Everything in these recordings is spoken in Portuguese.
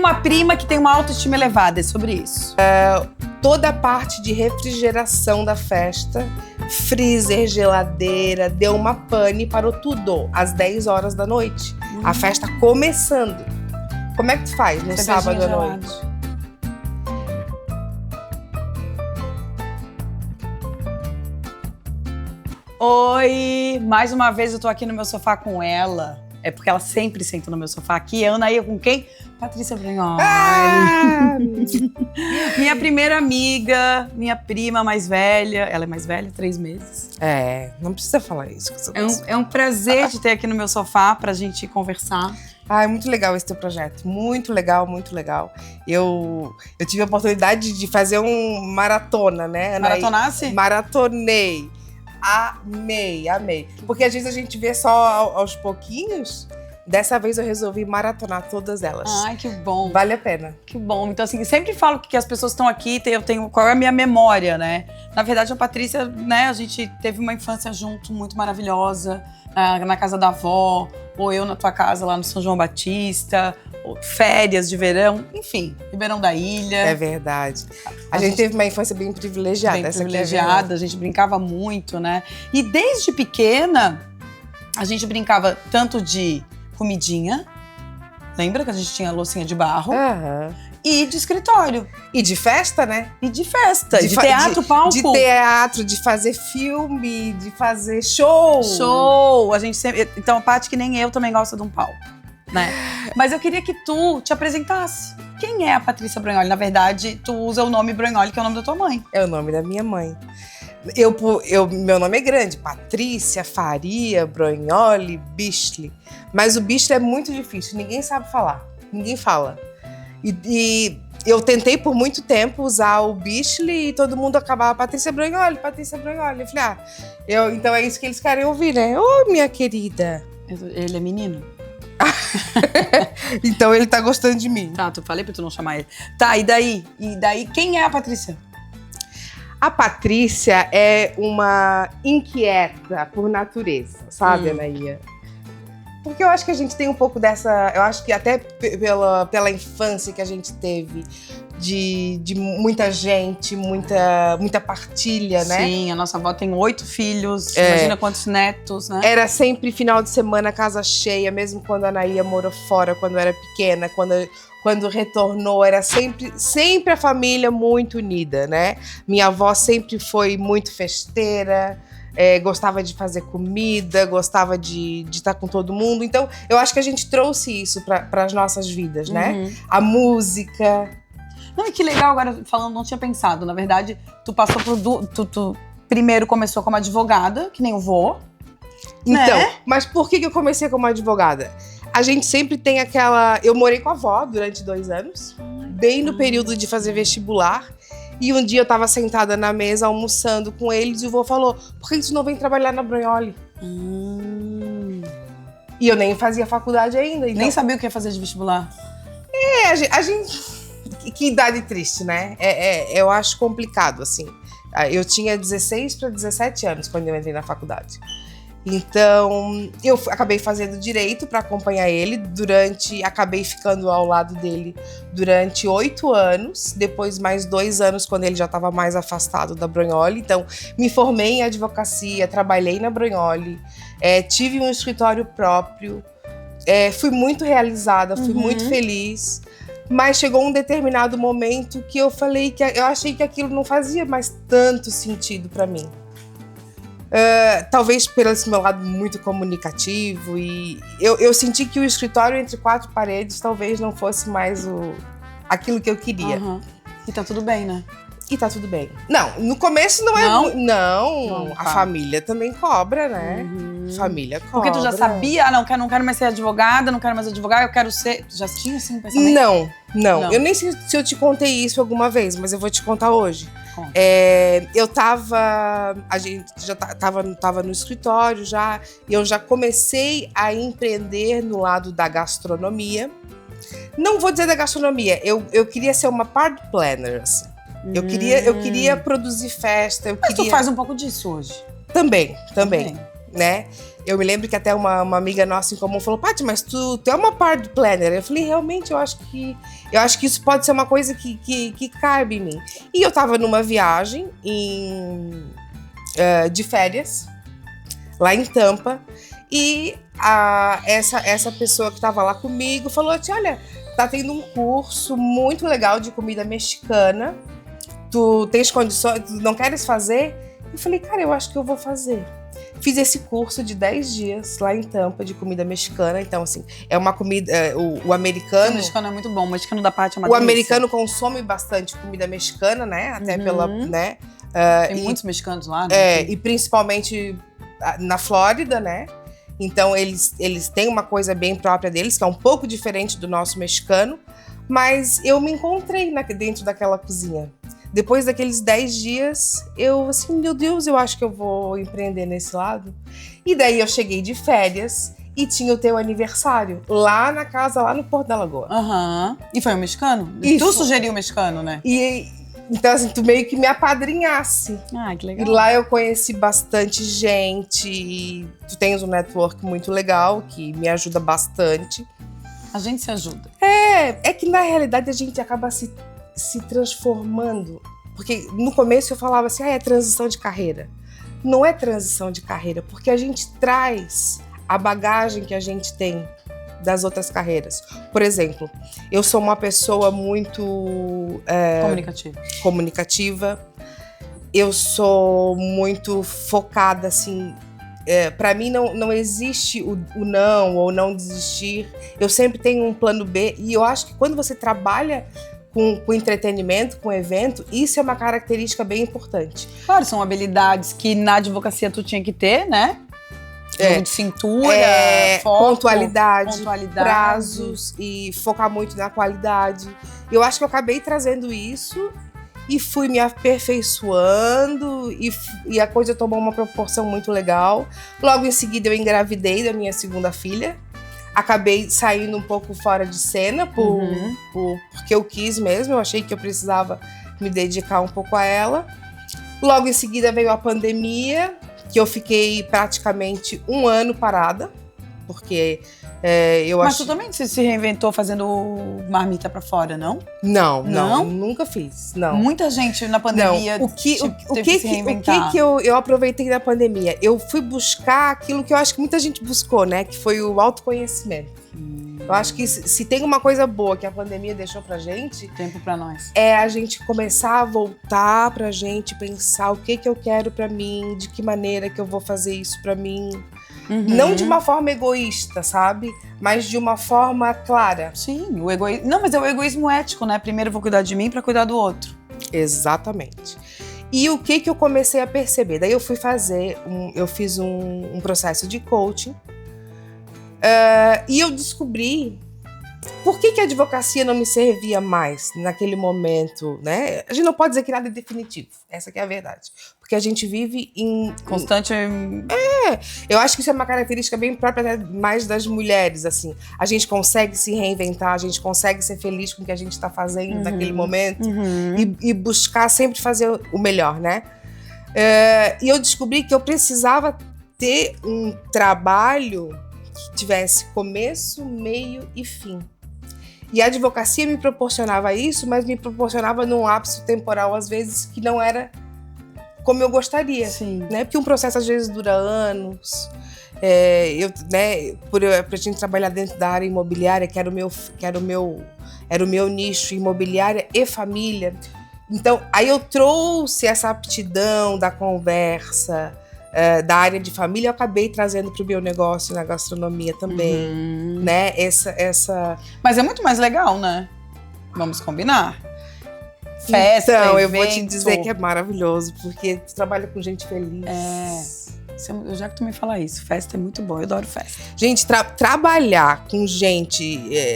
uma prima que tem uma autoestima elevada, é sobre isso. Toda a parte de refrigeração da festa, freezer, geladeira, deu uma pane, parou tudo às 10 horas da noite. A festa começando. Como é que tu faz no sábado à noite? Oi! Mais uma vez eu tô aqui no meu sofá com ela. É porque ela sempre senta no meu sofá aqui. Ana ia com quem? Patrícia Bragnoli. Minha primeira amiga, minha prima mais velha. Ela é mais velha, 3 meses. Não precisa falar isso. É um prazer te ter aqui no meu sofá pra gente conversar. É muito legal esse teu projeto. Muito legal, muito legal. Eu tive a oportunidade de fazer um maratona, né? Maratonasse? Maratonei. Amei. Porque às vezes a gente vê só aos pouquinhos. Dessa vez eu resolvi maratonar todas elas. Ai, que bom. Vale a pena. Que bom. Então, assim, sempre falo que as pessoas estão aqui, eu tenho qual é a minha memória, né? Na verdade, a Patrícia, né, a gente teve uma infância junto muito maravilhosa, na casa da avó, ou eu na tua casa lá no São João Batista, ou férias de verão, enfim, Ribeirão da Ilha. É verdade. A gente teve uma infância bem privilegiada. Bem privilegiada, a gente brincava muito, né? E desde pequena, a gente brincava tanto de comidinha, lembra que a gente tinha loucinha de barro? E de escritório. E de festa, né? E de festa, de teatro, palco. De teatro, de fazer filme, de fazer show. Show! A gente sempre... Então, a Paty, que nem eu, também gosta de um palco, né? Mas eu queria que tu te apresentasse. Quem é a Patrícia Bragnoli? Na verdade, tu usa o nome Bragnoli, que é o nome da tua mãe. É o nome da minha mãe. Meu nome é grande, Patrícia Faria Bragnoli Bichli. Mas o Bichli é muito difícil, ninguém sabe falar, ninguém fala. E eu tentei por muito tempo usar o Bichli e todo mundo acabava Patrícia Bragnoli. Eu falei, então é isso que eles querem ouvir, né? Ô, minha querida. Ele é menino? Então ele tá gostando de mim. Tá, tu falei pra tu não chamar ele. Tá, e daí? Quem é a Patrícia? A Patrícia é uma inquieta por natureza, sabe, Anaía? Porque eu acho que a gente tem um pouco dessa... Eu acho que até pela infância que a gente teve, de muita gente, muita partilha, né? Sim, a nossa avó tem 8 filhos, imagina quantos netos, né? Era sempre final de semana, casa cheia, mesmo quando a Anaía morou fora, quando era pequena, quando retornou, era sempre a família muito unida, né? Minha avó sempre foi muito festeira, gostava de fazer comida, gostava de estar com todo mundo. Então, eu acho que a gente trouxe isso para as nossas vidas, né? A música. Não, e que legal, agora falando, não tinha pensado. Na verdade, tu passou por... Tu primeiro começou como advogada, que nem o vô. Então, né? Mas por que eu comecei como advogada? A gente sempre tem aquela... Eu morei com a avó durante 2 anos, bem no período de fazer vestibular. E um dia eu tava sentada na mesa, almoçando com eles, e o vô falou, por que tu não vem trabalhar na Bragnoli? E eu nem fazia faculdade ainda. Então... Nem sabia o que ia fazer de vestibular. A gente... Que idade triste, né? Eu acho complicado, assim. Eu tinha 16 para 17 anos quando eu entrei na faculdade. Então, eu acabei fazendo direito para acompanhar ele acabei ficando ao lado dele durante 8 anos, depois mais 2 anos quando ele já estava mais afastado da Bragnoli. Então, me formei em advocacia, trabalhei na Bragnoli, tive um escritório próprio, fui muito realizada, fui muito feliz. Mas chegou um determinado momento que eu falei que eu achei que aquilo não fazia mais tanto sentido para mim. Talvez pelo esse meu lado muito comunicativo, e eu senti que o escritório entre 4 paredes talvez não fosse mais aquilo que eu queria. E tá tudo bem, né? E tá tudo bem. Não, no começo não é... Não, a família também cobra, né? Família cobra. Porque tu já sabia, não quero mais ser advogada, não quero mais advogar, eu quero ser... Tu já tinha assim um pensamento? Não. Eu nem sei se eu te contei isso alguma vez, mas eu vou te contar hoje. A gente já tava no escritório já, e eu já comecei a empreender no lado da gastronomia. Não vou dizer da gastronomia, eu queria ser uma party planner, assim. Eu queria produzir festa, Mas tu faz um pouco disso hoje. Também. né? Eu me lembro que até uma amiga nossa em comum falou, Paty, mas tu é uma party planner. Eu falei, realmente, eu acho que isso pode ser uma coisa que cabe em mim. E eu tava numa viagem de férias, lá em Tampa, e essa pessoa que tava lá comigo falou assim, olha, tá tendo um curso muito legal de comida mexicana, tu tens condições, tu não queres fazer? Eu falei, cara, eu acho que eu vou fazer. Fiz esse curso de 10 dias lá em Tampa de comida mexicana. Então, assim, é uma comida. O americano. O mexicano é muito bom. O mexicano da Paty é uma O delícia. americano consome bastante comida mexicana, né? Até pela. Né? Tem muitos mexicanos lá, né? E principalmente na Flórida, né? Então, eles têm uma coisa bem própria deles, que é um pouco diferente do nosso mexicano. Mas eu me encontrei dentro daquela cozinha. Depois daqueles 10 dias, eu assim, meu Deus, eu acho que eu vou empreender nesse lado. E daí eu cheguei de férias e tinha o teu aniversário lá na casa, lá no Porto da Lagoa. E foi um mexicano? E tu sugeriu o mexicano, né? Então, assim, tu meio que me apadrinhasse. Que legal. E lá eu conheci bastante gente. E tu tens um network muito legal, que me ajuda bastante. A gente se ajuda. É que na realidade a gente acaba se transformando. Porque no começo eu falava assim, é transição de carreira. Não é transição de carreira, porque a gente traz a bagagem que a gente tem das outras carreiras. Por exemplo, eu sou uma pessoa muito comunicativa. Eu sou muito focada, assim. Para mim não existe o não ou não desistir. Eu sempre tenho um plano B. E eu acho que quando você trabalha com entretenimento, com evento, isso é uma característica bem importante. Claro, são habilidades que na advocacia tu tinha que ter, né? Jogo de cintura, foco, pontualidade, prazos e focar muito na qualidade. Eu acho que eu acabei trazendo isso e fui me aperfeiçoando e a coisa tomou uma proporção muito legal. Logo em seguida eu engravidei da minha segunda filha. Acabei saindo um pouco fora de cena porque eu quis mesmo. Eu achei que eu precisava me dedicar um pouco a ela. Logo em seguida veio a pandemia, que eu fiquei praticamente 1 ano parada, porque Mas tu também se reinventou fazendo marmita pra fora, não? Não, nunca fiz, não. Muita gente na pandemia teve que se reinventar. O que eu aproveitei da pandemia? Eu fui buscar aquilo que eu acho que muita gente buscou, né? Que foi o autoconhecimento. Eu acho que se tem uma coisa boa que a pandemia deixou pra gente... Tempo pra nós. É a gente começar a voltar pra gente, pensar o que eu quero pra mim, de que maneira que eu vou fazer isso pra mim. Não de uma forma egoísta, sabe? Mas de uma forma clara. Sim, o egoísmo... Não, mas é o egoísmo ético, né? Primeiro eu vou cuidar de mim pra cuidar do outro. Exatamente. E o que eu comecei a perceber? Daí eu fui eu fiz um processo de coaching. E eu descobri por que a advocacia não me servia mais naquele momento, né? A gente não pode dizer que nada é definitivo, essa que é a verdade. Porque a gente vive em... Constante... eu acho que isso é uma característica bem própria mais das mulheres, assim. A gente consegue se reinventar, a gente consegue ser feliz com o que a gente está fazendo naquele momento e buscar sempre fazer o melhor, né? E eu descobri que eu precisava ter um trabalho que tivesse começo, meio e fim. E a advocacia me proporcionava isso, mas me proporcionava num lapso temporal, às vezes, que não era como eu gostaria. Sim. Né? Porque um processo, às vezes, dura anos. Pra gente trabalhar dentro da área imobiliária, que era o meu nicho, imobiliária e família. Então, aí eu trouxe essa aptidão da conversa, da área de família, eu acabei trazendo para o meu negócio na gastronomia também, né? Mas é muito mais legal, né? Vamos combinar. Festa, então, evento. Eu vou te dizer que é maravilhoso, porque tu trabalha com gente feliz. Já que tu me fala isso, festa é muito bom, eu adoro festa. Gente, trabalhar com gente...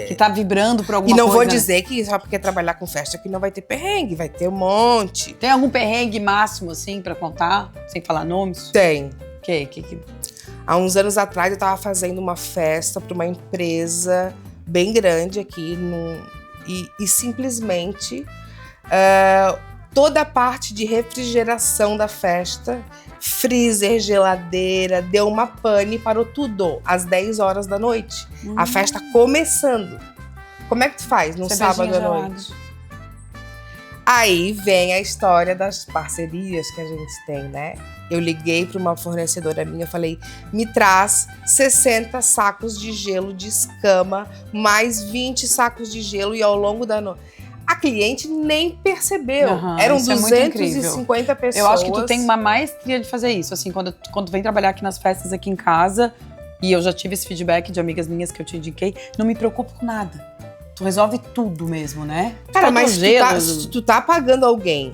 que tá vibrando por alguma coisa. E não coisa. vou dizer que só porque trabalhar com festa que não vai ter perrengue, vai ter um monte. Tem algum perrengue máximo, assim, pra contar? Sem falar nomes? Tem. Que... Há uns anos atrás eu tava fazendo uma festa pra uma empresa bem grande aqui e simplesmente toda a parte de refrigeração da festa, freezer, geladeira, deu uma pane, parou tudo às 10 horas da noite. A festa começando. Como é que tu faz no sábado à noite? Aí vem a história das parcerias que a gente tem, né? Eu liguei para uma fornecedora minha, falei, me traz 60 sacos de gelo de escama, mais 20 sacos de gelo e ao longo da noite. A cliente nem percebeu. Eram 250 pessoas. Eu acho que tu tem uma maestria de fazer isso. Assim, quando tu vem trabalhar aqui nas festas aqui em casa, e eu já tive esse feedback de amigas minhas que eu te indiquei, não me preocupo com nada. Tu resolve tudo mesmo, né? Cara, mas tu tá pagando alguém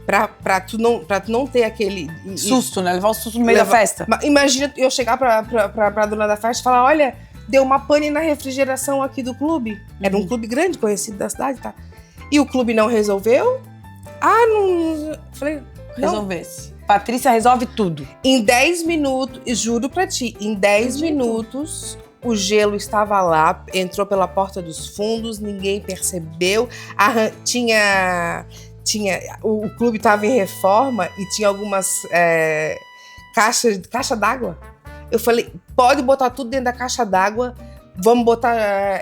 pra tu não ter aquele... Susto, né? Levar o susto no meio da festa. Imagina eu chegar pra dona da festa e falar, olha, deu uma pane na refrigeração aqui do clube. Era um clube grande, conhecido da cidade, tá? E o clube não resolveu? Não... Falei, resolvesse. Patrícia resolve tudo. Em 10 minutos, e juro pra ti, em 10 minutos... O gelo estava lá, entrou pela porta dos fundos, ninguém percebeu. O clube estava em reforma e tinha algumas caixa d'água. Eu falei, pode botar tudo dentro da caixa d'água, vamos botar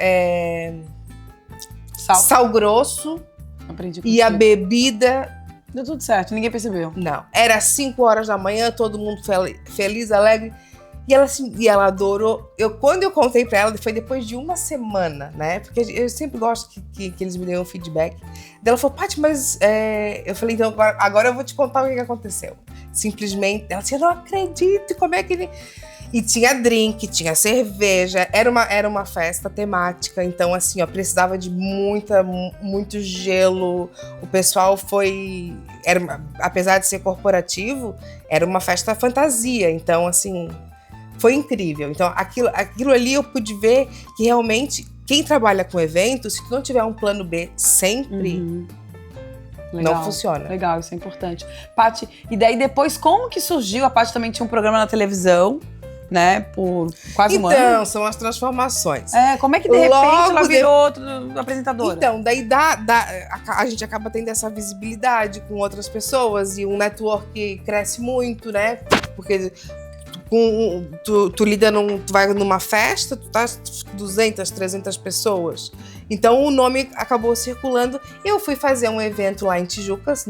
sal grosso. Aprendi e a bebida. Deu tudo certo, ninguém percebeu. Não, era 5 horas da manhã, todo mundo feliz, alegre. E ela adorou. Quando eu contei pra ela, foi depois de uma semana, né? Porque eu sempre gosto que eles me deem um feedback. Daí ela falou, Paty, mas... Eu falei, então agora eu vou te contar o que aconteceu. Simplesmente, ela disse, eu não acredito, como é que... E tinha drink, tinha cerveja, era uma festa temática. Então, assim, precisava de muito gelo. O pessoal foi... apesar de ser corporativo, era uma festa fantasia. Então, assim... Foi incrível. Então, aquilo ali eu pude ver que realmente, quem trabalha com eventos, se tu não tiver um plano B sempre, não funciona. Legal, isso é importante. Paty, e daí depois, como que surgiu? A Paty também tinha um programa na televisão, né? Por quase um ano. Então, são as transformações. Como é que de repente ela virou apresentadora? Então, daí a gente acaba tendo essa visibilidade com outras pessoas e um network que cresce muito, né? Porque... Tu lida tu vai numa festa, tu tá 200, 300 pessoas. Então o nome acabou circulando. Eu fui fazer um evento lá em Tijucas,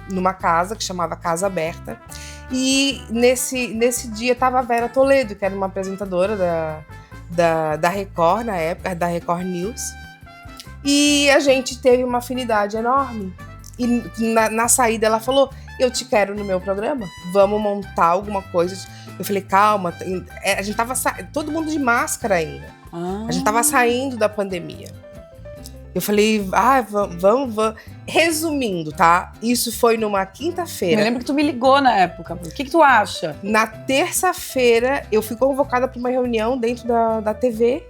numa casa que chamava Casa Aberta. E nesse dia tava a Vera Toledo, que era uma apresentadora da Record, na época, da Record News. E a gente teve uma afinidade enorme. E na saída ela falou, eu te quero no meu programa, vamos montar alguma coisa. Eu falei, calma, a gente tava todo mundo de máscara ainda. A gente tava saindo da pandemia. Eu falei, vamos. Resumindo, tá? Isso foi numa quinta-feira. Eu lembro que tu me ligou na época. O que tu acha? Na terça-feira, eu fui convocada para uma reunião dentro da TV.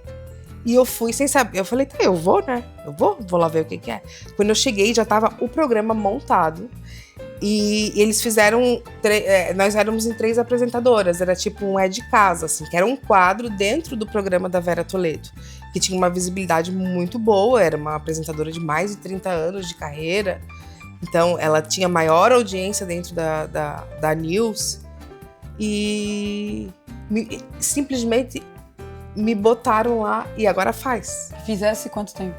E eu fui sem saber. Eu falei, tá, eu vou, né? Eu vou lá ver o que é. Quando eu cheguei, já tava o programa montado. E eles fizeram... nós éramos em 3 apresentadoras. Era tipo um É de Casa, assim. Que era um quadro dentro do programa da Vera Toledo. Que tinha uma visibilidade muito boa. Era uma apresentadora de mais de 30 anos de carreira. Então, ela tinha maior audiência dentro da News. E simplesmente me botaram lá e agora faz. Fizesse quanto tempo?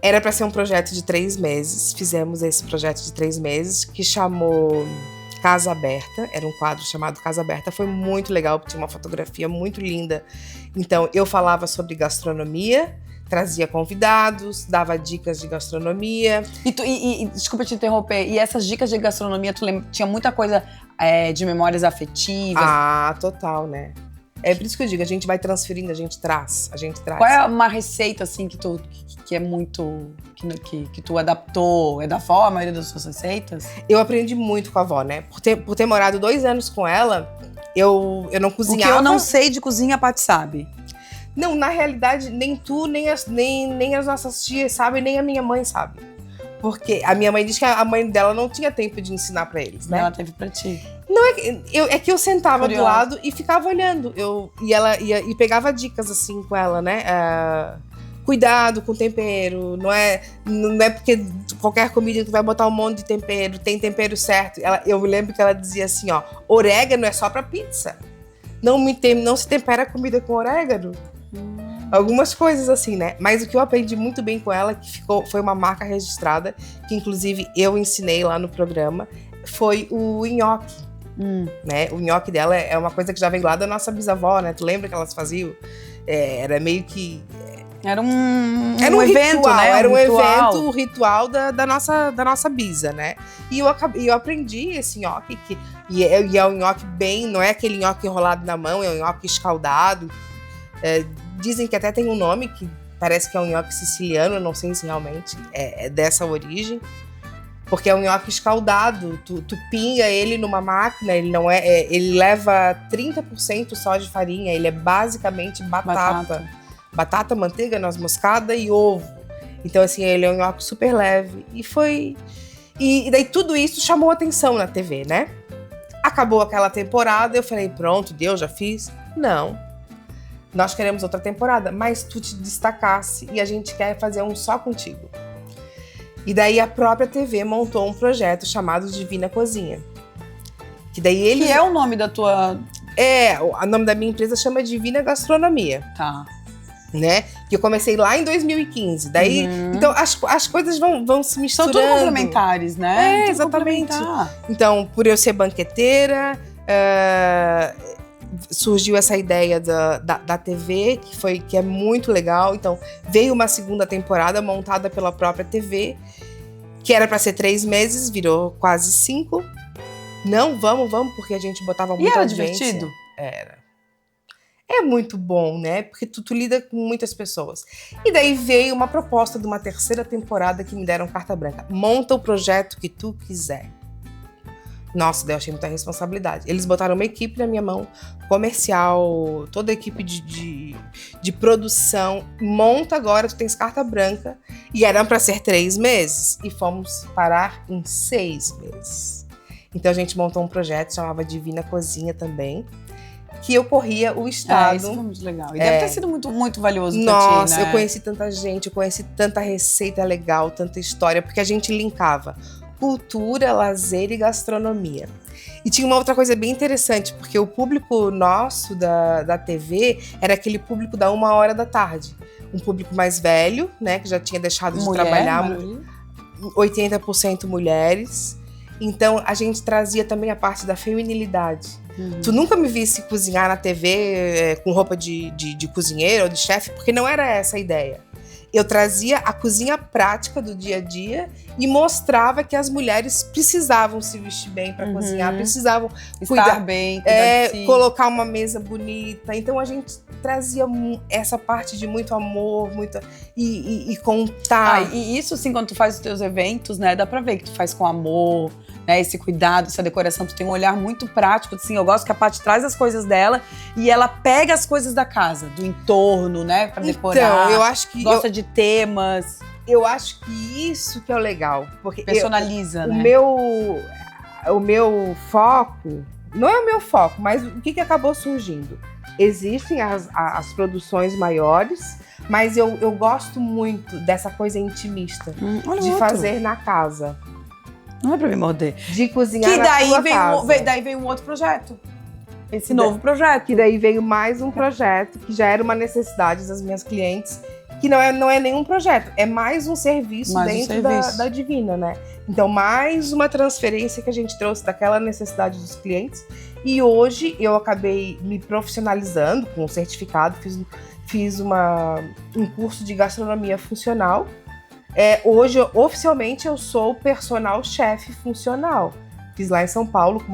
Era para ser um projeto de 3 meses. Fizemos esse projeto de 3 meses, que chamou Casa Aberta. Era um quadro chamado Casa Aberta. Foi muito legal, porque tinha uma fotografia muito linda. Então, eu falava sobre gastronomia, trazia convidados, dava dicas de gastronomia. E desculpa te interromper, e essas dicas de gastronomia, tu lembra, tinha muita coisa de memórias afetivas? Ah, total, né? É por isso que eu digo, a gente vai transferindo, a gente traz. Qual é uma receita, assim, que é muito... Que tu adaptou? É da avó, a maioria das suas receitas? Eu aprendi muito com a avó, né? Por ter morado 2 anos com ela, eu não cozinhava. O que eu não sei de cozinha, a Paty sabe. Não, na realidade, nem tu, nem as nossas tias sabem, nem a minha mãe sabe. Porque a minha mãe diz que a mãe dela não tinha tempo de ensinar pra eles, né? Ela teve pra ti. Não, é que eu sentava Curiosa. Do lado e ficava olhando. E ela pegava dicas assim com ela, né? cuidado com o tempero, não é porque qualquer comida tu vai botar um monte de tempero, tem tempero certo. Eu me lembro que ela dizia assim, ó, orégano é só pra pizza. Não se tempera a comida com orégano. Algumas coisas assim, né? Mas o que eu aprendi muito bem com ela, que foi uma marca registrada, que inclusive eu ensinei lá no programa, foi o nhoque. Né? O nhoque dela é uma coisa que já veio lá da nossa bisavó, né? Tu lembra que elas faziam? Era meio que... Era um evento, ritual, né? Era um evento, um ritual da nossa bisa, né? E eu aprendi esse nhoque, e é um nhoque bem... Não é aquele nhoque enrolado na mão, é um nhoque escaldado. Dizem que até tem um nome, que parece que é um nhoque siciliano, eu não sei se realmente é dessa origem. Porque é um nhoque escaldado, tu pinga ele numa máquina, ele leva 30% só de farinha, ele é basicamente batata, manteiga, noz moscada e ovo. Então, assim, ele é um nhoque super leve. E daí tudo isso chamou atenção na TV, né? Acabou aquela temporada, eu falei, pronto, Deus, já fiz. Não. Nós queremos outra temporada, mas tu te destacasse e a gente quer fazer um só contigo. E daí a própria TV montou um projeto chamado Divina Cozinha. Que é o nome da tua... o nome da minha empresa chama Divina Gastronomia. Tá. Né? Que eu comecei lá em 2015. Daí, então as coisas vão se misturando. São tudo complementares, né? Exatamente. Então, por eu ser banqueteira, surgiu essa ideia da TV, que é muito legal. Então, veio uma segunda temporada montada pela própria TV, que era para ser 3 meses, virou quase 5. Não, vamos, porque a gente botava muita audiência. E era divertido? Era. É muito bom, né? Porque tu lida com muitas pessoas. E daí veio uma proposta de uma 3ª temporada que me deram carta branca. Monta o projeto que tu quiser. Nossa, daí eu achei muita responsabilidade. Eles botaram uma equipe na minha mão, comercial, toda a equipe de produção. Monta agora, tu tens carta branca. E era para ser 3 meses. E fomos parar em 6 meses. Então a gente montou um projeto, chamava Divina Cozinha também. Que eu corria o estado. Isso foi muito legal. E deve ter sido muito, muito valioso pra Nossa, ti, né? Eu conheci tanta gente, eu conheci tanta receita legal, tanta história, porque a gente linkava cultura, lazer e gastronomia. E tinha uma outra coisa bem interessante, porque o público nosso da TV era aquele público da 1h da tarde. Um público mais velho, né, que já tinha deixado de trabalhar. 80% mulheres. Então, a gente trazia também a parte da feminilidade. Tu nunca me visse cozinhar na TV com roupa de cozinheiro ou de chefe, porque não era essa a ideia. Eu trazia a cozinha prática do dia a dia e mostrava que as mulheres precisavam se vestir bem para cozinhar, precisavam estar bem, colocar uma mesa bonita. Então a gente trazia essa parte de muito amor, e contar. E isso, assim, quando tu faz os teus eventos, né, dá pra ver que tu faz com amor, né, esse cuidado, essa decoração, tu tem um olhar muito prático, assim, eu gosto que a Paty traz as coisas dela e ela pega as coisas da casa, do entorno, né, pra decorar. Então, eu acho que... Gosta de temas. Eu acho que isso que é o legal, porque... Personaliza, né? O meu foco, não é o meu foco, mas o que acabou surgindo? Existem as produções maiores, mas eu gosto muito dessa coisa intimista, de fazer na casa. Não é pra me morder. De cozinhar na tua casa. Daí veio um outro projeto. Esse novo projeto. Que daí veio mais um projeto, que já era uma necessidade das minhas clientes, que não é nenhum projeto, é mais um serviço dentro da Divina, né? Então, mais uma transferência que a gente trouxe daquela necessidade dos clientes. E hoje eu acabei me profissionalizando com um certificado, fiz um curso de gastronomia funcional. Hoje, oficialmente, eu sou personal chef funcional. Fiz lá em São Paulo com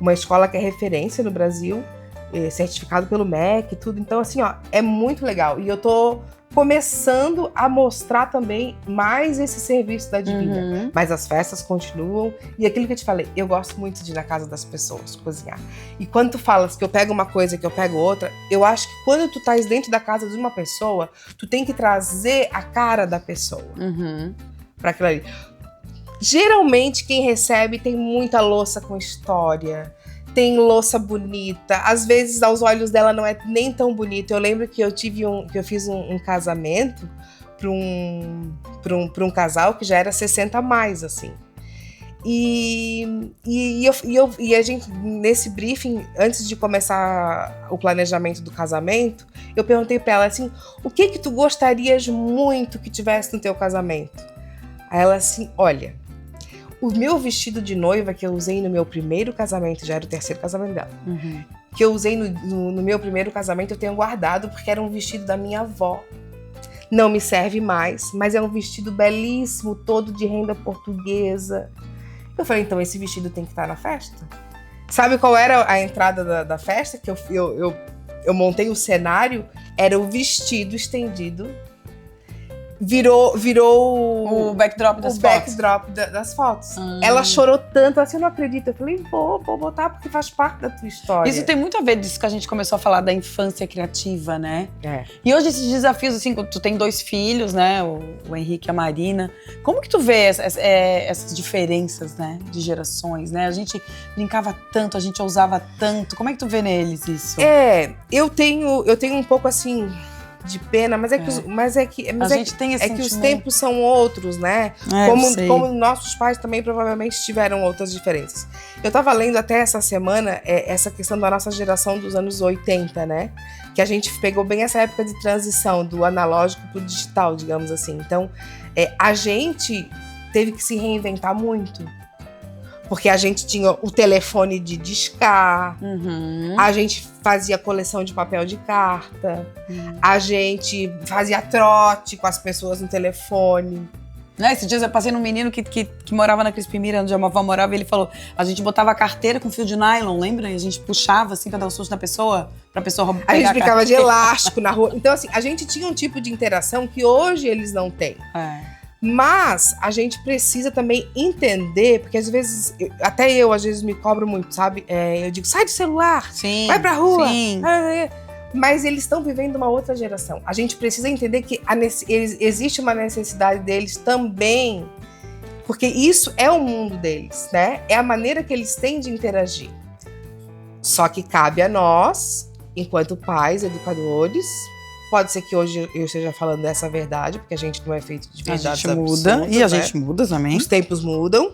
uma escola que é referência no Brasil, certificado pelo MEC e tudo. Então, assim, ó, é muito legal. E eu tô começando a mostrar também mais esse serviço da Divina. Mas as festas continuam. E aquilo que eu te falei, eu gosto muito de ir na casa das pessoas, cozinhar. E quando tu falas que eu pego uma coisa, que eu pego outra, eu acho que quando tu estás dentro da casa de uma pessoa, tu tem que trazer a cara da pessoa para aquilo ali. Geralmente, quem recebe tem muita louça com história, tem louça bonita. Às vezes, aos olhos dela, não é nem tão bonito. Eu lembro que eu fiz um casamento para um casal que já era 60 a mais, assim. E a gente, nesse briefing, antes de começar o planejamento do casamento, eu perguntei para ela assim, o que tu gostarias muito que tivesse no teu casamento? Aí ela assim, olha, o meu vestido de noiva que eu usei no meu primeiro casamento, já era o terceiro casamento dela, que eu usei no meu primeiro casamento, eu tenho guardado porque era um vestido da minha avó. Não me serve mais, mas é um vestido belíssimo, todo de renda portuguesa. Eu falei, então esse vestido tem que estar na festa? Sabe qual era a entrada da festa? Que eu montei o cenário, era o vestido estendido, virou o backdrop das fotos. Ela chorou tanto, assim, eu não acredito. Eu falei, vou botar porque faz parte da tua história. Isso tem muito a ver disso que a gente começou a falar da infância criativa, né? É. E hoje esses desafios, assim, tu tem 2 filhos, né? O Henrique e a Marina. Como que tu vê essas diferenças, né? De gerações, né? A gente brincava tanto, a gente ousava tanto. Como é que tu vê neles isso? Eu tenho um pouco, assim, de pena, mas é que os tempos são outros, né? Como nossos pais também provavelmente tiveram outras diferenças. Eu tava lendo até essa semana essa questão da nossa geração dos anos 80, né? Que a gente pegou bem essa época de transição do analógico pro digital, digamos assim. Então, a gente teve que se reinventar muito. Porque a gente tinha o telefone de discar, a gente fazia coleção de papel de carta, a gente fazia trote com as pessoas no telefone. Né? Esses dias eu passei num menino que morava na Crispim Mira, onde a minha avó morava, e ele falou, a gente botava a carteira com fio de nylon, lembra? E a gente puxava assim pra dar um susto na pessoa, pra pessoa roubar. A gente brincava de elástico na rua. Então, assim, a gente tinha um tipo de interação que hoje eles não têm. Mas a gente precisa também entender, porque às vezes, até eu às vezes me cobro muito, sabe? Eu digo, sai do celular, vai pra rua. Sim. Mas eles estão vivendo uma outra geração. A gente precisa entender que existe uma necessidade deles também, porque isso é o mundo deles, né? É a maneira que eles têm de interagir. Só que cabe a nós, enquanto pais, educadores. Pode ser que hoje eu esteja falando dessa verdade, porque a gente não é feito de verdades absurdas. A gente muda, e a gente muda também. Os tempos mudam.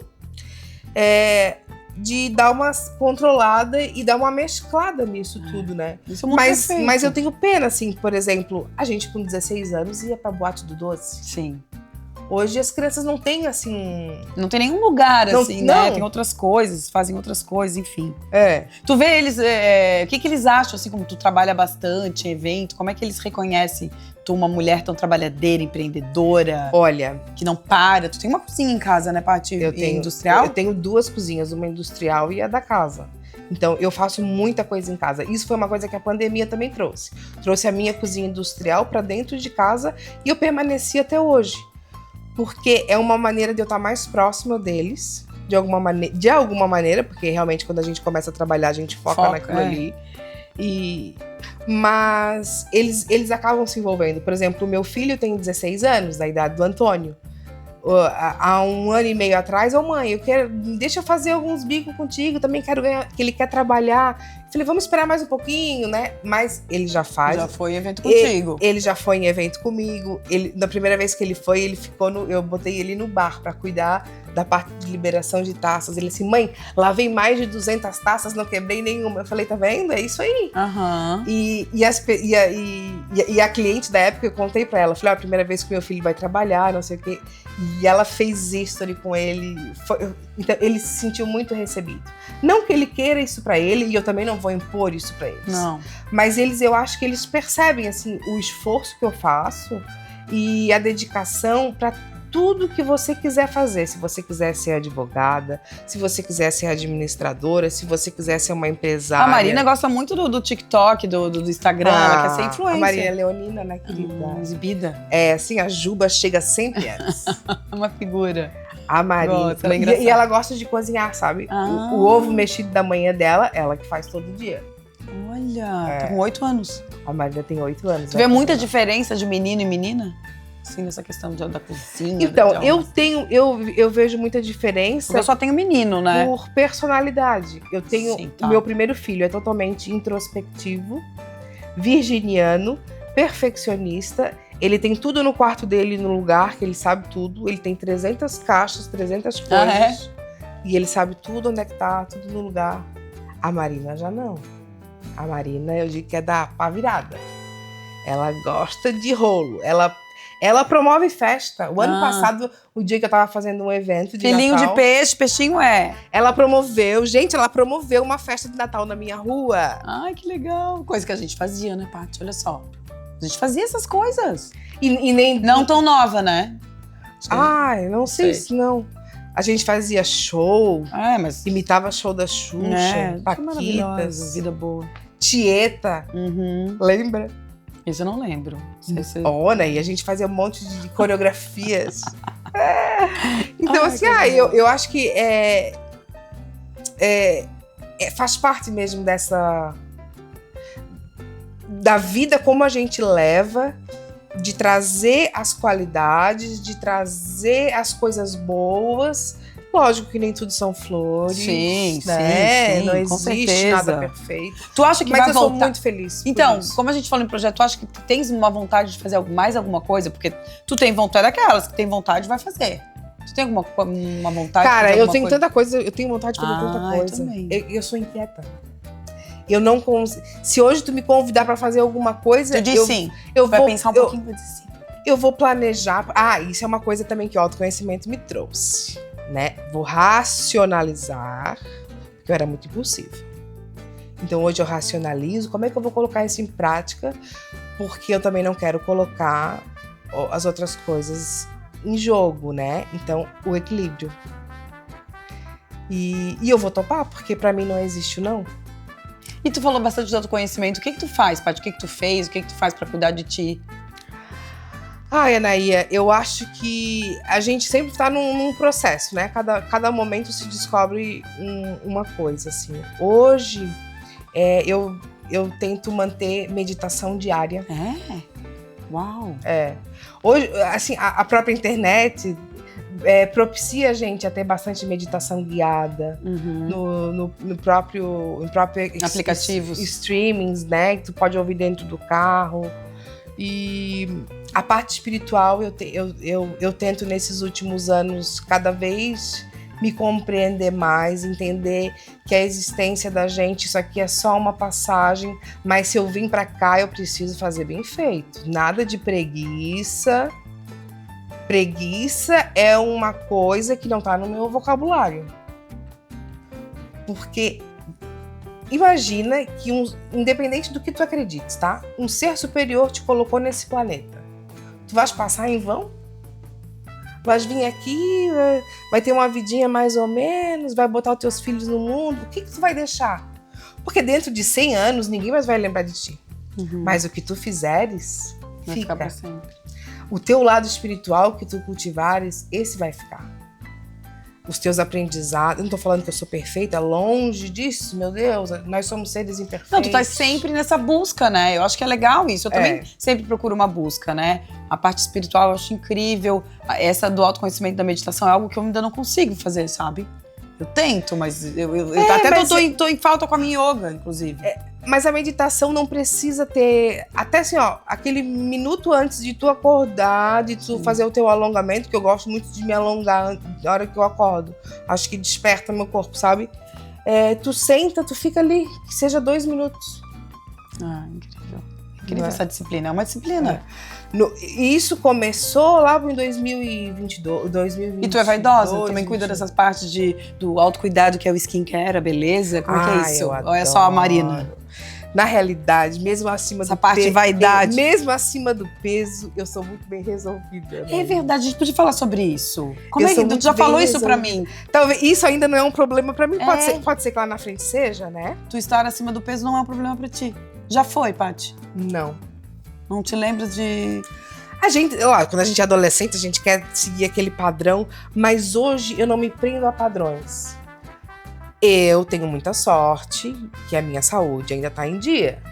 De dar uma controlada e dar uma mesclada nisso tudo, né? Isso é muito perfeito. Mas eu tenho pena, assim, por exemplo, a gente com 16 anos ia pra boate do doce. Sim. Hoje as crianças não têm, assim... Não tem nenhum lugar, assim, não. né? Tem outras coisas, fazem outras coisas, enfim. Tu vê eles, o que eles acham, assim, como tu trabalha bastante em evento, como é que eles reconhecem tu uma mulher tão trabalhadeira, empreendedora? Olha... Que não para. Tu tem uma cozinha em casa, né, Paty? Industrial? Eu tenho 2 cozinhas, uma industrial e a da casa. Então, eu faço muita coisa em casa. Isso foi uma coisa que a pandemia também trouxe. Trouxe a minha cozinha industrial pra dentro de casa e eu permaneci até hoje. Porque é uma maneira de eu estar mais próxima deles, de alguma maneira, porque realmente quando a gente começa a trabalhar, a gente foca naquilo ali. Mas eles acabam se envolvendo. Por exemplo, o meu filho tem 16 anos, da idade do Antônio. Há 1 ano e meio atrás, mãe, deixa eu fazer alguns bicos contigo, também quero ganhar, que ele quer trabalhar. Eu falei, vamos esperar mais um pouquinho, né? Mas ele já faz. Já foi em evento contigo. Ele já foi em evento comigo. Na primeira vez que ele foi, ele ficou eu botei ele no bar pra cuidar da parte de liberação de taças. Ele assim, mãe, lavei mais de 200 taças, não quebrei nenhuma. Eu falei, tá vendo? É isso aí. E a cliente da época, eu contei pra ela, falei, a primeira vez que meu filho vai trabalhar, não sei o quê. E ela fez history com ele. Então, ele se sentiu muito recebido. Não que ele queira isso pra ele, e eu também não vou impor isso pra eles. Não. Mas eu acho que eles percebem, assim, o esforço que eu faço e a dedicação pra tudo que você quiser fazer. Se você quiser ser advogada, se você quiser ser administradora, se você quiser ser uma empresária. A Marina gosta muito do TikTok, do Instagram, ela quer ser influencer. A Marina Leonina, né, querida? Exibida. Assim, a Juba chega sempre antes. Uma figura. A Marina. Gosta, e ela gosta de cozinhar, sabe? O ovo mexido da manhã dela, ela que faz todo dia. Olha, tá com 8 anos. A Marina tem 8 anos. Tu vê muita diferença de menino e menina? assim, nessa questão da cozinha? Então, eu vejo muita diferença. Porque eu só tenho menino, né? Por personalidade. Eu tenho. Sim, tá. O meu primeiro filho é totalmente introspectivo, virginiano, perfeccionista. Ele tem tudo no quarto dele, no lugar, que ele sabe tudo. Ele tem 300 caixas, 300 coisas. Ah, é? E ele sabe tudo onde é que tá, tudo no lugar. A Marina já não. A Marina, eu digo que é da pá virada. Ela gosta de rolo. Ela promove festa. O ano passado, o dia que eu tava fazendo um evento de Filhinho Natal, de peixe, peixinho é. ela promoveu uma festa de Natal na minha rua. Ai, que legal. Coisa que a gente fazia, né, Paty? Olha só. A gente fazia essas coisas. E nem... Não tão nova, né? Ai, não sei se não. A gente fazia show, Mas... imitava show da Xuxa, maravilhosa, Paquitas, vida boa. Tieta, lembra? Isso eu não lembro. Né? E a gente fazia um monte de coreografias. Então, assim, eu acho que faz parte mesmo da vida como a gente leva, de trazer as qualidades, de trazer as coisas boas. Lógico que nem tudo são flores, sim, né? Sim, não com existe certeza. nada perfeito. Tu acha que Mas vai eu voltar? sou muito feliz. Então, como a gente falou em projeto, tu acha que tu tens uma vontade de fazer mais alguma coisa? Porque tu tem vontade daquelas, que tem vontade vai fazer. Tu tem uma vontade? Cara, de fazer eu tenho coisa? tanta coisa, eu tenho vontade de fazer tanta Eu coisa. também. Eu sou inquieta. Eu não consigo. Se hoje tu me convidar pra fazer alguma coisa, Tu diz sim. eu Vai vou pensar um pouquinho e vai dizer sim. Eu vou planejar. Isso é uma coisa também que o autoconhecimento me trouxe, né? Vou racionalizar, porque eu era muito impulsiva. Então hoje eu racionalizo. Como é que eu vou colocar isso em prática? Porque eu também não quero colocar as outras coisas em jogo, né? Então, o equilíbrio. E eu vou topar, porque pra mim não existe o não. E tu falou bastante de autoconhecimento. O que tu faz, Paty? O que tu fez? O que tu faz pra cuidar de ti? Anaía, eu acho que a gente sempre tá num processo, né? Cada momento se descobre uma coisa, assim. Hoje, eu tento manter meditação diária. Uau! Hoje, assim, a própria internet propicia a gente a ter bastante meditação guiada no próprio aplicativos, streamings, né? Que tu pode ouvir dentro do carro. E a parte espiritual eu tento nesses últimos anos cada vez me compreender mais, entender que a existência da gente, isso aqui é só uma passagem, mas se eu vim pra cá eu preciso fazer bem feito. Nada de preguiça. Preguiça é uma coisa que não tá no meu vocabulário. Porque imagina que, independente do que tu acredites, tá? Um ser superior te colocou nesse planeta. Tu vais passar em vão? Vais vir aqui, vai ter uma vidinha mais ou menos, vai botar os teus filhos no mundo. O que tu vai deixar? Porque dentro de 100 anos, ninguém mais vai lembrar de ti. Mas o que tu fizeres, vai fica. Ficar pra sempre. O teu lado espiritual que tu cultivares, esse vai ficar. Os teus aprendizados. Eu não tô falando que eu sou perfeita, longe disso, meu Deus. Nós somos seres imperfeitos. Não, tu tá sempre nessa busca, né? Eu acho que é legal isso. Eu também sempre procuro uma busca, né? A parte espiritual eu acho incrível. Essa do autoconhecimento da meditação é algo que eu ainda não consigo fazer, sabe? Eu tento, mas tô em falta com a minha yoga, inclusive. Mas a meditação não precisa ter... Até assim, ó, aquele minuto antes de tu acordar, de tu fazer o teu alongamento, que eu gosto muito de me alongar na hora que eu acordo. Acho que desperta meu corpo, sabe? Tu senta, tu fica ali, que seja 2 minutos. Incrível. Incrível essa disciplina. É uma disciplina. E isso começou lá em 2022, 2022. E tu é vaidosa? Também cuida dessas partes do autocuidado, que é o skincare, a beleza? Como é que é isso? Ou é só a Marina? Na realidade, mesmo acima essa parte de vaidade. Mesmo acima do peso, eu sou muito bem resolvida. É verdade, a gente podia falar sobre isso. Como é que tu já falou isso pra mim? Talvez isso ainda não é um problema pra mim. Pode ser que lá na frente seja, né? Tu estar acima do peso não é um problema pra ti. Já foi, Paty? Não. Não te lembras de... Quando a gente é adolescente, a gente quer seguir aquele padrão, mas hoje eu não me prendo a padrões. Eu tenho muita sorte que a minha saúde ainda tá em dia.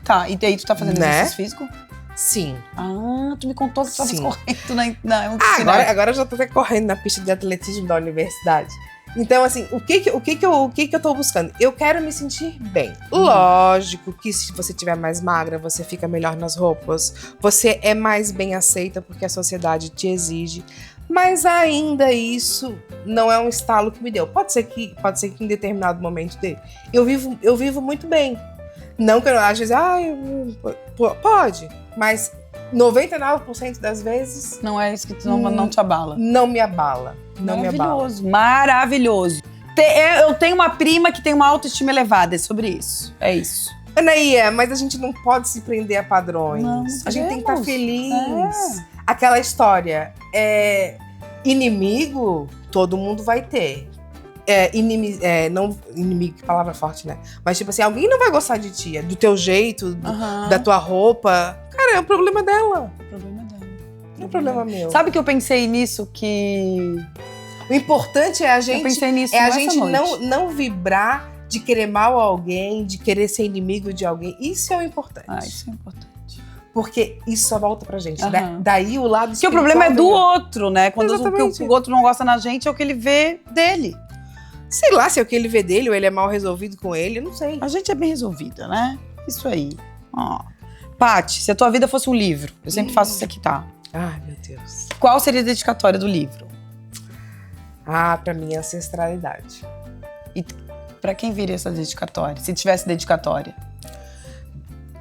Tá, e aí tu tá fazendo exercício físico? Sim. Ah, tu me contou que tu Sim. tava correndo na piscina. Agora eu já tô até correndo na pista de atletismo da universidade. Então, assim, o que eu tô buscando? Eu quero me sentir bem. Lógico que se você tiver mais magra, você fica melhor nas roupas. Você é mais bem aceita porque a sociedade te exige. Mas ainda isso não é um estalo que me deu. Pode ser que em determinado momento dele. Eu vivo muito bem. Não que eu, às vezes, pode. Mas 99% das vezes... Não é isso que não te abala. Não me abala. Não me abala. Maravilhoso, maravilhoso. Eu tenho uma prima que tem uma autoestima elevada, é sobre isso. É isso. Anaía, mas a gente não pode se prender a padrões. Não, a gente tem que estar feliz. É. Aquela história, inimigo, todo mundo vai ter. Não inimigo, que palavra forte, né? Mas tipo assim, alguém não vai gostar de ti, do teu jeito, da tua roupa. Cara, é um problema dela. É o problema dela. Não é problema meu. Sabe que eu pensei nisso que... O importante é a gente, eu pensei nisso a essa gente noite. não vibrar de querer mal a alguém, de querer ser inimigo de alguém. Isso é o importante. Isso é importante. Porque isso só volta pra gente. Aham. Daí o lado Porque o espiritual problema é do vem. outro, né? Quando Exatamente. o outro não gosta na gente, é o que ele vê dele. Sei lá se é o que ele vê dele ou ele é mal resolvido com ele, eu não sei. A gente é bem resolvida, né? Isso aí. Ó. Paty, se a tua vida fosse um livro, eu sempre faço isso aqui, tá? Ai, meu Deus. Qual seria a dedicatória do livro? Pra minha ancestralidade. Pra quem viria essa dedicatória? Se tivesse dedicatória.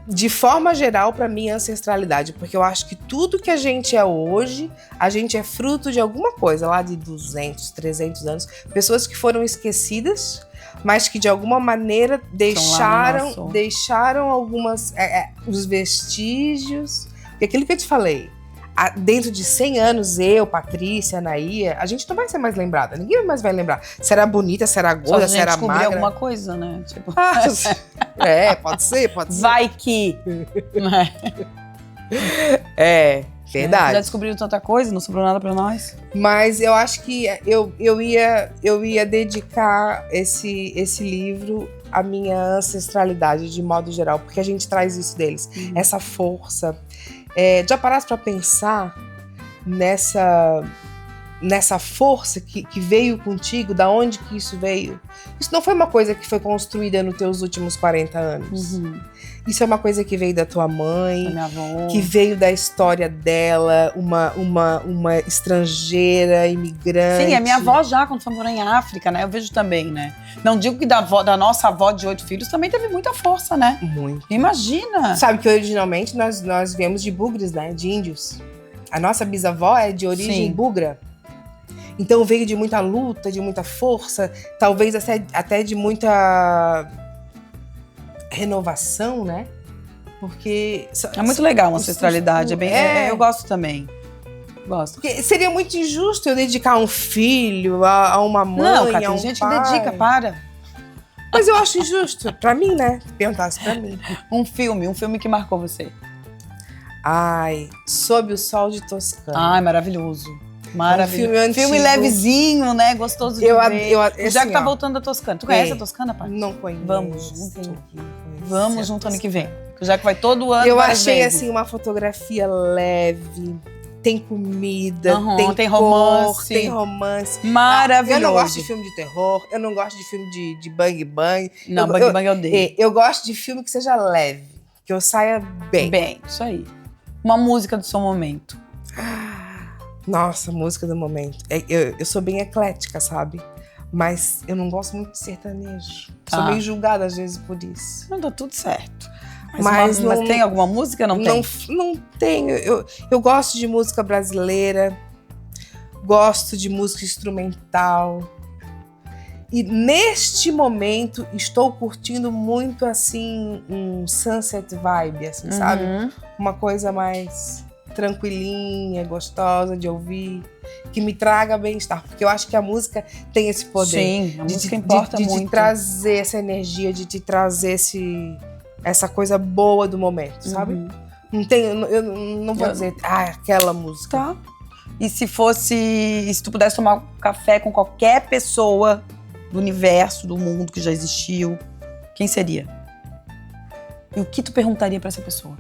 De forma geral, pra minha ancestralidade. Porque eu acho que tudo que a gente é hoje, a gente é fruto de alguma coisa lá de 200, 300 anos. Pessoas que foram esquecidas, mas que de alguma maneira deixaram algumas... os vestígios. E aquilo que eu te falei. Dentro de 100 anos, eu, Patrícia, Anaía, a gente não vai ser mais lembrada. Ninguém mais vai lembrar. Se era bonita, se era gorda, se era descobrir magra. alguma coisa, né? Tipo... Pode ser. Vai que... né? Verdade. Já descobriram tanta coisa, não sobrou nada pra nós. Mas eu acho que eu ia dedicar esse livro à minha ancestralidade, de modo geral. Porque a gente traz isso deles. Essa força... já paraste pra pensar nessa força que veio contigo? Da onde que isso veio? Isso não foi uma coisa que foi construída nos teus últimos 40 anos. Isso é uma coisa que veio da tua mãe, Da minha avó. que veio da história dela, uma estrangeira, imigrante. Sim, a minha avó já, quando foi morar em África, né? Eu vejo também, né? Não digo que da nossa avó de 8 filhos também teve muita força, né? Muito. Imagina! Sabe que originalmente nós viemos de bugres, né? De índios. A nossa bisavó é de origem Sim. bugra. Então veio de muita luta, de muita força, talvez até de muita renovação, né? Porque... É muito legal a ancestralidade, eu gosto também. Gosto. Porque seria muito injusto eu dedicar um filho a uma mãe, Não, cara, a um tem gente pai. que dedica, para. Mas eu acho injusto, pra mim, né? Perguntasse pra mim. Um filme que marcou você. Ai, Sob o Sol de Toscana. Ai, maravilhoso. Maravilhoso. Um filme antigo. levezinho, né? Gostoso de ver. O Jaco tá voltando da Toscana. Tu conhece a Toscana, pai? Não conheço. Vamos junto. Vamos junto ano que vem. O Jaco vai todo ano. Eu várias achei vezes. assim uma fotografia leve, tem comida, Tem cor, romance. tem romance. Maravilhoso. Eu não gosto de filme de terror, eu não gosto de filme de bang bang. Não, Bang Bang eu odeio. Eu gosto de filme que seja leve, que eu saia bem. Bem, isso aí. Uma música do seu momento. Nossa, música do momento. Eu sou bem eclética, sabe? Mas eu não gosto muito de sertanejo. Tá. Sou meio julgada às vezes por isso. Não dá tudo certo. Mas Mas tem alguma música? Não tem? Não tenho. Eu gosto de música brasileira, gosto de música instrumental. E neste momento estou curtindo muito assim um sunset vibe, assim, sabe? Uma coisa mais tranquilinha, gostosa de ouvir, que me traga bem-estar. Porque eu acho que a música tem esse poder. Sim, a música importa de muito. te trazer essa energia, de te trazer essa coisa boa do momento, sabe? Não tenho, eu não vou dizer, aquela música. Tá. E se tu pudesse tomar um café com qualquer pessoa do universo, do mundo que já existiu, quem seria? E o que tu perguntaria pra essa pessoa?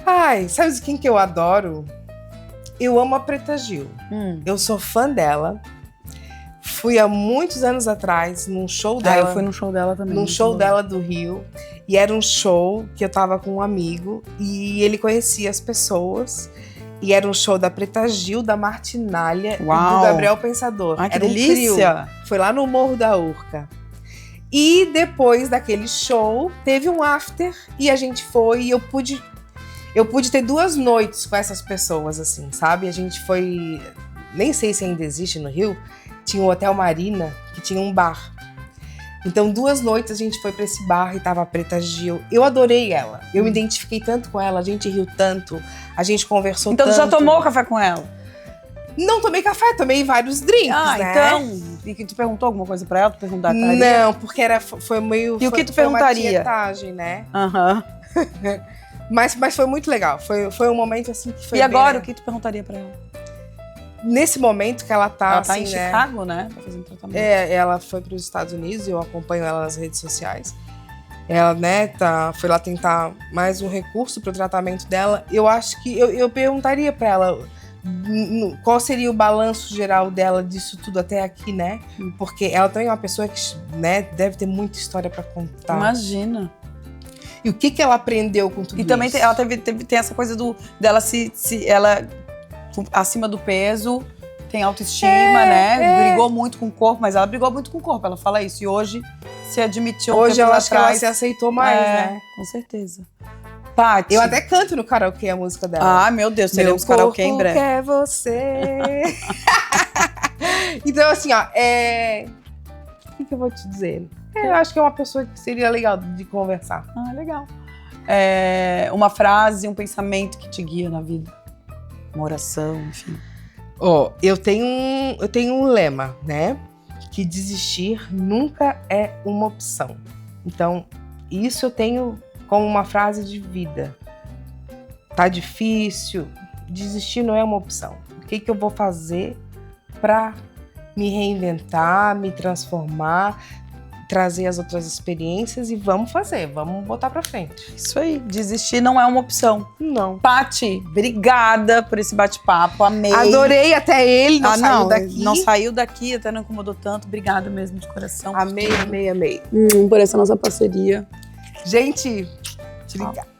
Ai, sabe quem que eu adoro? Eu amo a Preta Gil. Eu sou fã dela. Fui há muitos anos atrás num show dela. Eu fui num show dela também. Num show dela do Rio. E era um show que eu tava com um amigo. E ele conhecia as pessoas. E era um show da Preta Gil, da Martinalha e do Gabriel Pensador. Ai, que era delícia! Trio. Foi lá no Morro da Urca. E depois daquele show, teve um after. E a gente foi e eu pude ter 2 noites com essas pessoas, assim, sabe? A gente foi... Nem sei se ainda existe no Rio. Tinha o Hotel Marina, que tinha um bar. Então, 2 noites a gente foi pra esse bar e tava a Preta Gil. Eu adorei ela. Eu me identifiquei tanto com ela, a gente riu tanto, a gente conversou tanto. Então, tu já tomou café com ela? Não tomei café, tomei vários drinks, né? Então... E que tu perguntou alguma coisa pra ela? Tu perguntaria? Não, porque foi meio... E o que tu perguntaria? Uma tietagem, né? Aham. Mas foi muito legal. Foi um momento assim que foi. E agora, o que tu perguntaria pra ela? Nesse momento que ela tá. Ela tá assim, em né? Chicago, né? Tá fazendo tratamento. Ela foi para os Estados Unidos, eu acompanho ela nas redes sociais. Ela, né, foi lá tentar mais um recurso para o tratamento dela. Eu acho que eu perguntaria para ela qual seria o balanço geral dela disso tudo até aqui, né? Porque ela também é uma pessoa que, né, deve ter muita história para contar. Imagina. E o que ela aprendeu com tudo isso? E também ela tem essa coisa dela ela acima do peso, tem autoestima, né? Brigou muito com o corpo, mas ela brigou muito com o corpo, ela fala isso. E hoje se admitiu. Hoje eu acho que ela se aceitou mais, né? Com certeza. Paty. Eu até canto no karaokê a música dela. Ah, meu Deus, teremos karaokê em breve. Quer você. Então, assim, ó, o que eu vou te dizer? Eu acho que é uma pessoa que seria legal de conversar. Ah, legal. Uma frase, um pensamento que te guia na vida. Uma oração, enfim. Eu tenho um lema, né? Que desistir nunca é uma opção. Então, isso eu tenho como uma frase de vida. Tá difícil, desistir não é uma opção. O que eu vou fazer para me reinventar, me transformar, trazer as outras experiências e vamos botar pra frente. Isso aí, desistir não é uma opção. Não. Paty, obrigada por esse bate-papo, amei. Adorei, até ele não saiu daqui. Não saiu daqui, até não incomodou tanto. Obrigada mesmo, de coração. Amei. Por essa nossa parceria. Gente, obrigada.